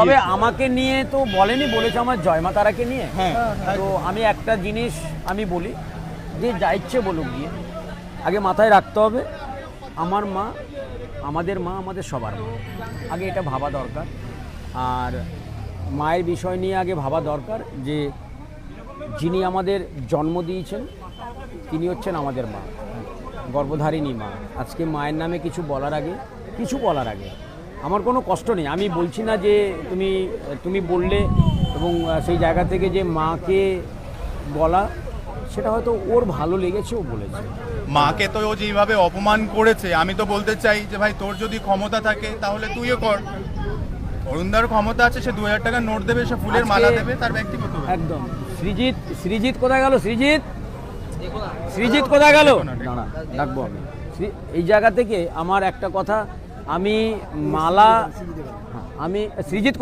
তবে আমাকে নিয়ে তো বলেনি, বলেছে আমার জয়মা তারাকে নিয়ে। হ্যাঁ, তো আমি একটা জিনিস আমি বলি যে যা ইচ্ছে বলুক গিয়ে, আগে মাথায় রাখতে হবে আমার মা, আমাদের মা, আমাদের সবার মা, আগে এটা ভাবা দরকার। আর মায়ের বিষয় নিয়ে আগে ভাবা দরকার যে যিনি আমাদের জন্ম দিয়েছেন তিনি হচ্ছেন আমাদের মা, গর্ভধারিণী মা। আজকে মায়ের নামে কিছু বলার আগে আমার কোনো কষ্ট নেই। আমি বলছি না যে তুমি বললে এবং সেই জায়গা থেকে যে মাকে বলা, সেটা হয়তো ওর ভালো লেগেছে, ও বলেছে। মাকে তো ও যেভাবে অপমান করেছে, আমি তো বলতে চাই যে ভাই তোর যদি ক্ষমতা থাকে তাহলে তুইও কর। অরুণদার ক্ষমতা আছে, সে 2000 টাকার নোট দেবে, সে ফুলের মালা দেবে, তার ব্যক্তিগত ব্যাপার। একদম। সৃজিত কোথায় গেল? সৃজিত কোথায় গেল? দাঁড়া, ডাকবো আমি। এই জায়গা থেকে আমার একটা কথা, আমি সৃজিত